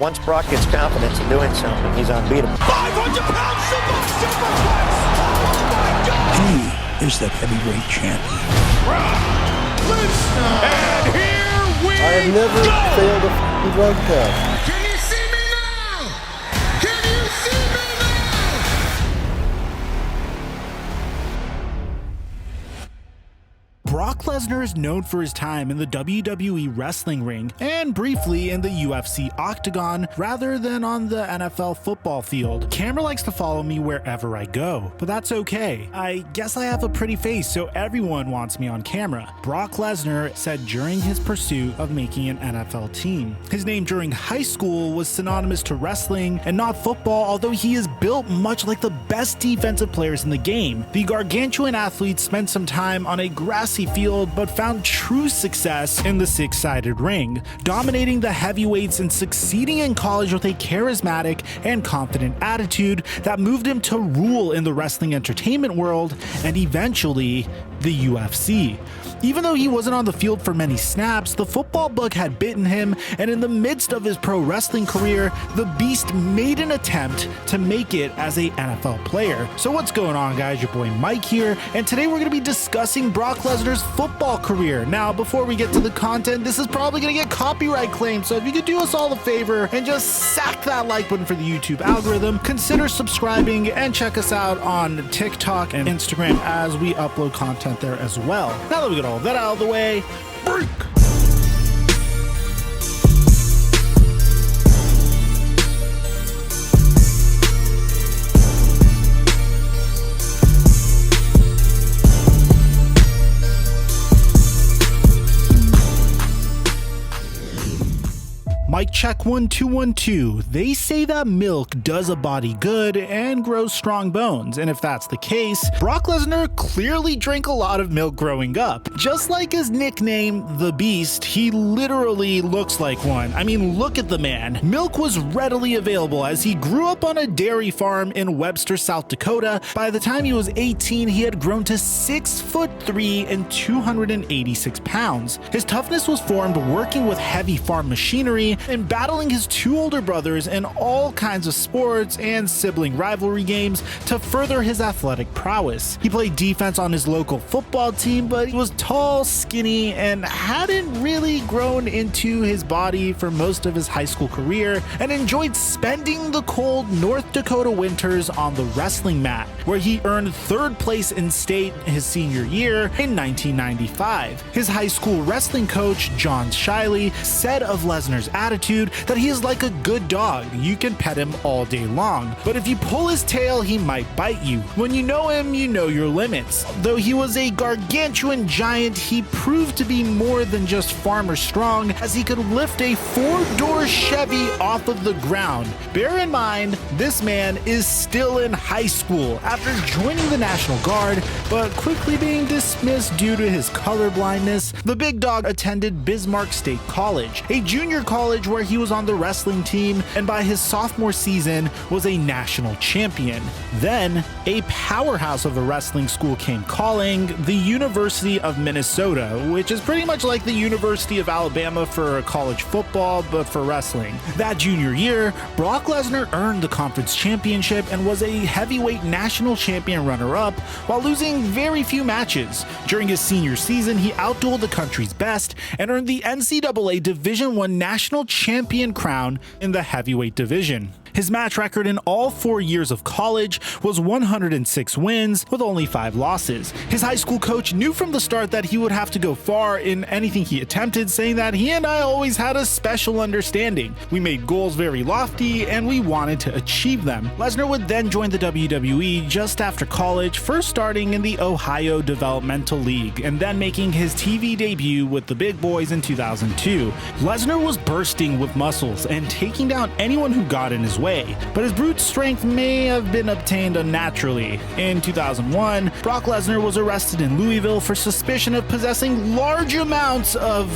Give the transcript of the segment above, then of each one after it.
Once Brock gets confidence in doing something, he's unbeatable. 500-pound superplex! Oh my God! He is the heavyweight champion. Lesnar! And here we I have never go! failed a drug test. Can you see me now? Can you see me Brock Lesnar is known for his time in the WWE wrestling ring and briefly in the UFC octagon rather than on the NFL football field. Camera likes to follow me wherever I go, but that's okay. I guess I have a pretty face, so everyone wants me on camera. Brock Lesnar said during his pursuit of making an NFL team. His name during high school was synonymous to wrestling and not football, although he is built much like the best defensive players in the game. The gargantuan athlete spent some time on a grassy field but found true success in the six-sided ring, dominating the heavyweights and succeeding in college with a charismatic and confident attitude that moved him to rule in the wrestling entertainment world and eventually the UFC. Even though he wasn't on the field for many snaps, the football bug had bitten him, and in the midst of his pro wrestling career, the Beast made an attempt to make it as a NFL player. So what's going on, guys? Your boy Mike here, and today we're going to be discussing Brock Lesnar's football career. Now, before we get to the content, this is probably going to get copyright claimed, so if you could do us all a favor and just sack that like button for the YouTube algorithm, consider subscribing and check us out on TikTok and Instagram as we upload content there as well. Now that we got all that out of the way, break! Mic check 1 2 1 2. They say that milk does a body good and grows strong bones, and if that's the case, Brock Lesnar clearly drank a lot of milk growing up. Just like his nickname, The Beast, he literally looks like one. I mean, look at the man. Milk was readily available as he grew up on a dairy farm in Webster, South Dakota. By the time he was 18, he had grown to 6'3" and 286 pounds. His toughness was formed working with heavy farm machinery and battling his two older brothers in all kinds of sports and sibling rivalry games to further his athletic prowess. He played defense on his local football team, but he was tall, skinny, and hadn't really grown into his body for most of his high school career, and enjoyed spending the cold North Dakota winters on the wrestling mat, where he earned third place in state his senior year in 1995. His high school wrestling coach, John Shiley, said of Lesnar's attitude that he is like a good dog. You can pet him all day long, but if you pull his tail, he might bite you. When you know him, you know your limits. Though he was a gargantuan giant, he proved to be more than just farmer strong, as he could lift a four-door Chevy off of the ground. Bear in mind, this man is still in high school after joining the National Guard, but quickly being dismissed due to his color blindness. The big dog attended Bismarck State College, a junior college where he was on the wrestling team, and by his sophomore season was a national champion. Then, a powerhouse of a wrestling school came calling, the University of Minnesota, which is pretty much like the University of Alabama for college football, but for wrestling. That junior year, Brock Lesnar earned the conference championship and was a heavyweight national champion runner-up while losing very few matches. During his senior season, he outdueled the country's best and earned the NCAA Division I national champion crown in the heavyweight division. His match record in all 4 years of college was 106 wins with only 5 losses. His high school coach knew from the start that he would have to go far in anything he attempted, saying that he and I always had a special understanding. We made goals very lofty and we wanted to achieve them. Lesnar would then join the WWE just after college, first starting in the Ohio Developmental League and then making his TV debut with the big boys in 2002. Lesnar was bursting with muscles and taking down anyone who got in his way, but his brute strength may have been obtained unnaturally. In 2001, Brock Lesnar was arrested in Louisville for suspicion of possessing large amounts of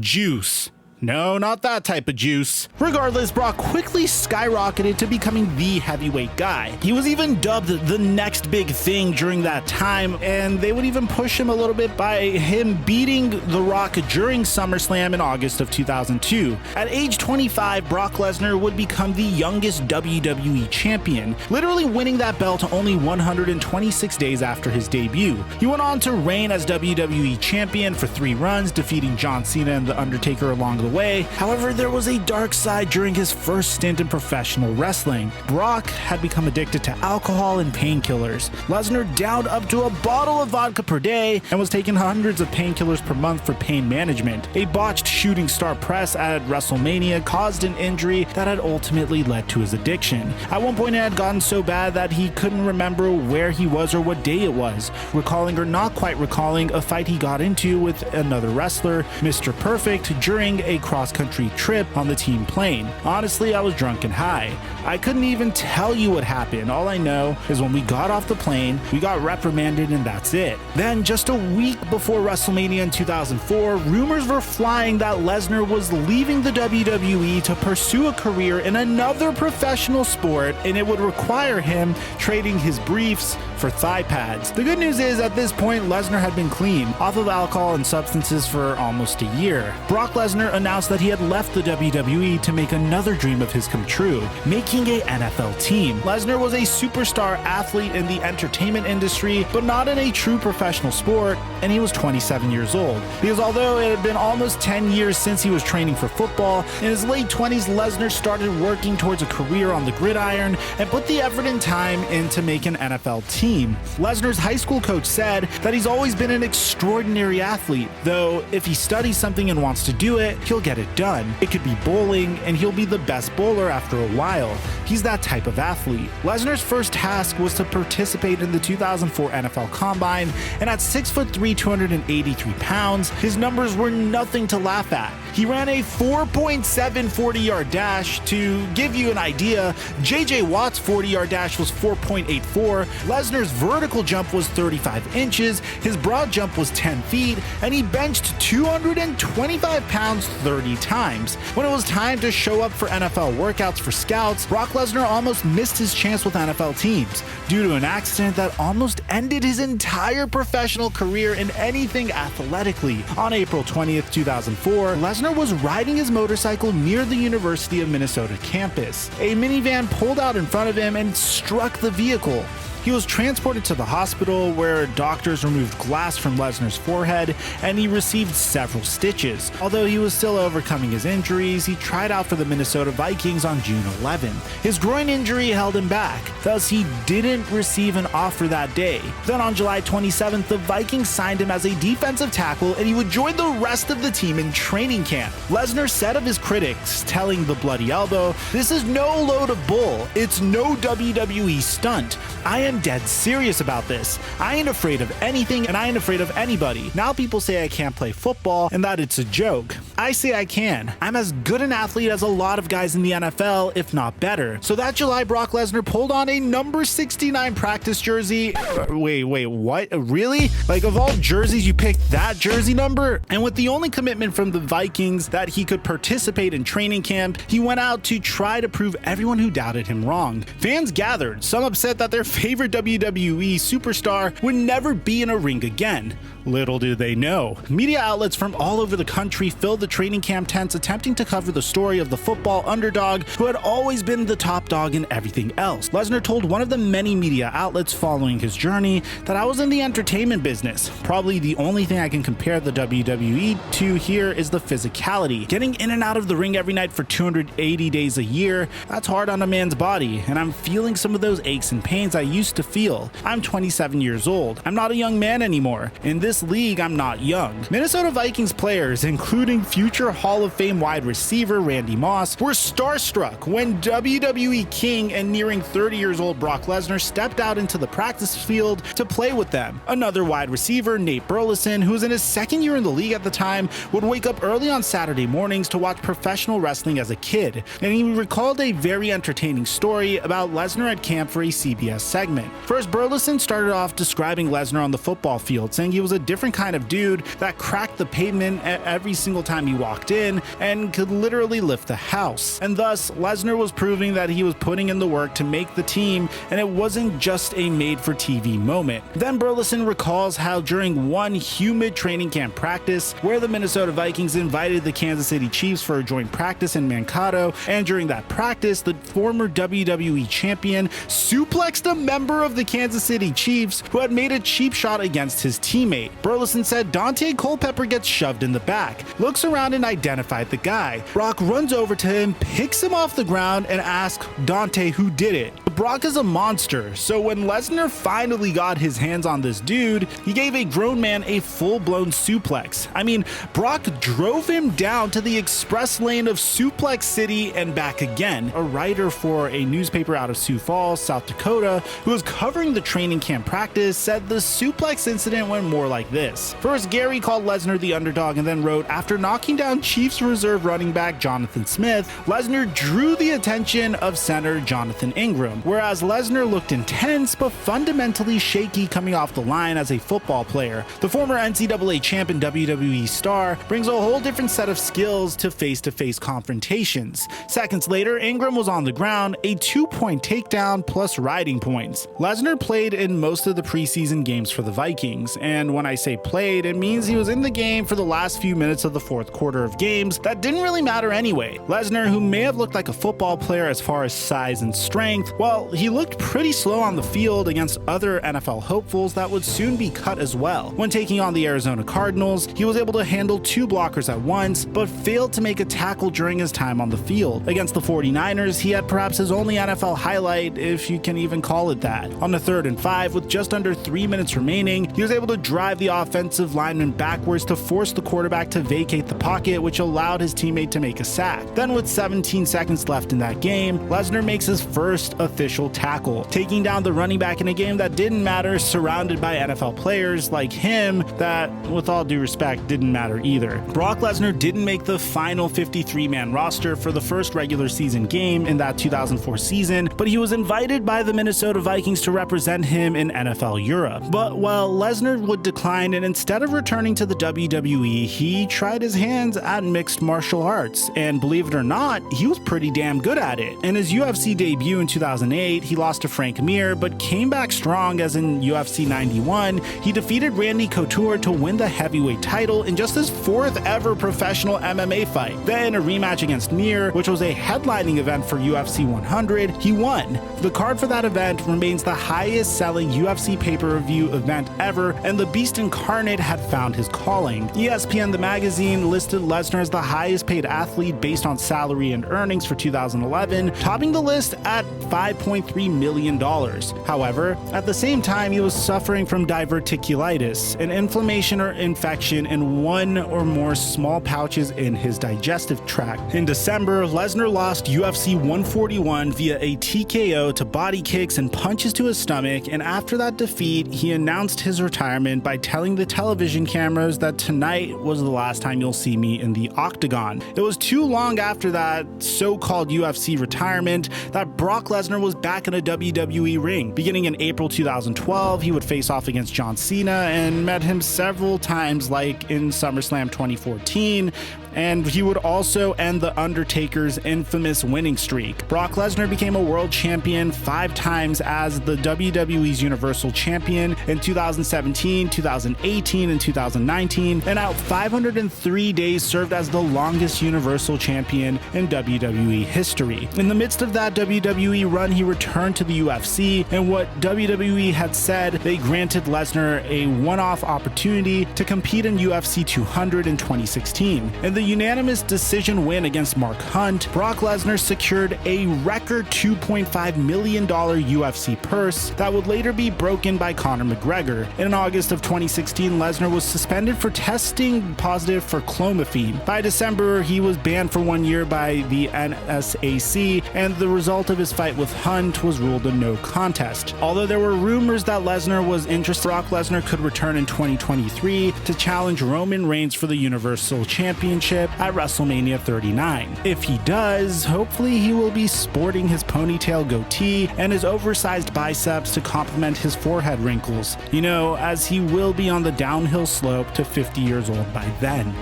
juice. No, not that type of juice. Regardless, Brock quickly skyrocketed to becoming the heavyweight guy. He was even dubbed the next big thing during that time, and they would even push him a little bit by him beating The Rock during SummerSlam in August of 2002. At age 25, Brock Lesnar would become the youngest WWE champion, literally winning that belt only 126 days after his debut. He went on to reign as WWE champion for 3 runs, defeating John Cena and The Undertaker along the way. However, there was a dark side during his first stint in professional wrestling. Brock had become addicted to alcohol and painkillers. Lesnar downed up to a bottle of vodka per day and was taking hundreds of painkillers per month for pain management. A botched shooting star press at WrestleMania caused an injury that had ultimately led to his addiction. At one point, it had gotten so bad that he couldn't remember where he was or what day it was, recalling or not quite recalling a fight he got into with another wrestler, Mr. Perfect, during a cross-country trip on the team plane. Honestly, I was drunk and high. I couldn't even tell you what happened. All I know is when we got off the plane, we got reprimanded and that's it. Then, just a week before WrestleMania in 2004, rumors were flying that Lesnar was leaving the WWE to pursue a career in another professional sport, and it would require him trading his briefs for thigh pads. The good news is, at this point, Lesnar had been clean, off of alcohol and substances for almost a year. Brock Lesnar announced that he had left the WWE to make another dream of his come true, making a NFL team. Lesnar was a superstar athlete in the entertainment industry, but not in a true professional sport, and he was 27 years old. Because although it had been almost 10 years since he was training for football, in his late 20s, Lesnar started working towards a career on the gridiron and put the effort and time in to make an NFL team. Lesnar's high school coach said that he's always been an extraordinary athlete, though if he studies something and wants to do it, he'll get it done. It could be bowling, and he'll be the best bowler after a while. He's that type of athlete. Lesnar's first task was to participate in the 2004 NFL Combine, and at 6'3", 283 pounds, his numbers were nothing to laugh at. He ran a 4.7 40-yard dash. To give you an idea, J.J. Watt's 40-yard dash was 4.84, Lesnar's vertical jump was 35 inches, his broad jump was 10 feet, and he benched 225 pounds 30 times. When it was time to show up for NFL workouts for scouts, Brock Lesnar almost missed his chance with NFL teams due to an accident that almost ended his entire professional career in anything athletically. On April 20th, 2004, Lesnar was riding his motorcycle near the University of Minnesota campus. A minivan pulled out in front of him and struck the vehicle. He was transported to the hospital where doctors removed glass from Lesnar's forehead and he received several stitches. Although he was still overcoming his injuries, he tried out for the Minnesota Vikings on June 11. His groin injury held him back, thus he didn't receive an offer that day. Then on July 27th, the Vikings signed him as a defensive tackle and he would join the rest of the team in training camp. Lesnar said of his critics, telling the Bloody Elbow, "This is no load of bull. It's no WWE stunt. I am dead serious about this. I ain't afraid of anything and I ain't afraid of anybody. Now people say I can't play football and that it's a joke. I say I can. I'm as good an athlete as a lot of guys in the NFL, if not better." So that July, Brock Lesnar pulled on a number 69 practice jersey. Wait, what? Really? Like, of all jerseys, you picked that jersey number? And with the only commitment from the Vikings that he could participate in training camp, he went out to try to prove everyone who doubted him wrong. Fans gathered, some upset that their favorite WWE superstar would never be in a ring again. Little do they know, media outlets from all over the country filled the training camp tents attempting to cover the story of the football underdog who had always been the top dog in everything else. Lesnar told one of the many media outlets following his journey that "I was in the entertainment business. Probably the only thing I can compare the WWE to here is the physicality. Getting in and out of the ring every night for 280 days a year, that's hard on a man's body, and I'm feeling some of those aches and pains I used to feel. I'm 27 years old. I'm not a young man anymore. In this league, I'm not young." Minnesota Vikings players, including future Hall of Fame wide receiver Randy Moss, were starstruck when WWE King and nearing 30 years old Brock Lesnar stepped out into the practice field to play with them. Another wide receiver, Nate Burleson, who was in his second year in the league at the time, would wake up early on Saturday mornings to watch professional wrestling as a kid, and he recalled a very entertaining story about Lesnar at camp for a CBS segment. segment. First, Burleson started off describing Lesnar on the football field, saying he was a different kind of dude that cracked the pavement every single time he walked in and could literally lift the house. And thus, Lesnar was proving that he was putting in the work to make the team, and it wasn't just a made-for-TV moment. Then Burleson recalls how during one humid training camp practice, where the Minnesota Vikings invited the Kansas City Chiefs for a joint practice in Mankato, and during that practice, the former WWE champion suplexed a member of the Kansas City Chiefs who had made a cheap shot against his teammate. Burleson said Dante Culpepper gets shoved in the back, looks around and identified the guy. Brock runs over to him, picks him off the ground, and asks Dante who did it. Brock is a monster, so when Lesnar finally got his hands on this dude, he gave a grown man a full-blown suplex. I mean, Brock drove him down to the express lane of Suplex City and back again. A writer for a newspaper out of Sioux Falls, South Dakota, who was covering the training camp practice, said the suplex incident went more like this. First, Gary called Lesnar the underdog and then wrote, after knocking down Chiefs reserve running back Jonathan Smith, Lesnar drew the attention of center Jonathan Ingram, whereas Lesnar looked intense but fundamentally shaky coming off the line as a football player. The former NCAA champ and WWE star brings a whole different set of skills to face-to-face confrontations. Seconds later, Ingram was on the ground, a 2-point takedown plus riding points. Lesnar played in most of the preseason games for the Vikings, and when I say played, it means he was in the game for the last few minutes of the fourth quarter of games that didn't really matter anyway. Lesnar, who may have looked like a football player as far as size and strength, well, he looked pretty slow on the field against other NFL hopefuls that would soon be cut as well. When taking on the Arizona Cardinals, he was able to handle 2 blockers at once, but failed to make a tackle during his time on the field. Against the 49ers, he had perhaps his only NFL highlight, if you can even call it that. On the 3rd and 5, with just under 3 minutes remaining, he was able to drive the offensive lineman backwards to force the quarterback to vacate the pocket, which allowed his teammate to make a sack. Then with 17 seconds left in that game, Lesnar makes his first official tackle, taking down the running back in a game that didn't matter, surrounded by NFL players like him that, with all due respect, didn't matter either. Brock Lesnar didn't make the final 53-man roster for the first regular season game in that 2004 season, but he was invited by the Minnesota Vikings to represent him in NFL Europe. But while Lesnar would decline, and instead of returning to the WWE, he tried his hands at mixed martial arts, and believe it or not, he was pretty damn good at it. In his UFC debut in 2008, he lost to Frank Mir, but came back strong, as in UFC 91, he defeated Randy Couture to win the heavyweight title in just his 4th ever professional MMA fight. Then a rematch against Mir, which was a headlining event for UFC 100, he won. The card for that event remains the highest selling UFC pay-per-view event ever, and the Beast Incarnate had found his calling. ESPN the magazine listed Lesnar as the highest paid athlete based on salary and earnings for 2011, topping the list at $5.3 million. However, at the same time, he was suffering from diverticulitis, an inflammation or infection in one or more small pouches in his digestive tract. In December, Lesnar lost UFC 141 via a TKO to body kicks and punches to his stomach, and after that defeat, he announced his retirement by telling the television cameras that tonight was the last time you'll see me in the octagon. It was too long after that so-called UFC retirement that Brock Lesnar was back in a WWE ring. Beginning in April 2012, he would face off against John Cena and met him several times, like in SummerSlam 2014, and he would also end The Undertaker's infamous winning streak. Brock Lesnar became a world champion 5 times as the WWE's Universal Champion in 2017, 2018, and 2019, and out 503 days served as the longest Universal Champion in WWE history. In the midst of that WWE run, he returned to the UFC, and what WWE had said, they granted Lesnar a one-off opportunity to compete in UFC 200 in 2016. In the unanimous decision win against Mark Hunt, Brock Lesnar secured a record $2.5 million UFC purse that would later be broken by Conor McGregor. In August of 2016, Lesnar was suspended for testing positive for clomiphene. By December, he was banned for 1 year by the NSAC, and the result of his fight with Hunt was ruled a no contest. Although there were rumors that Lesnar was interested, Brock Lesnar could return in 2023 to challenge Roman Reigns for the Universal Championship Championship at WrestleMania 39. If he does, hopefully he will be sporting his ponytail goatee and his oversized biceps to complement his forehead wrinkles, as he will be on the downhill slope to 50 years old by then.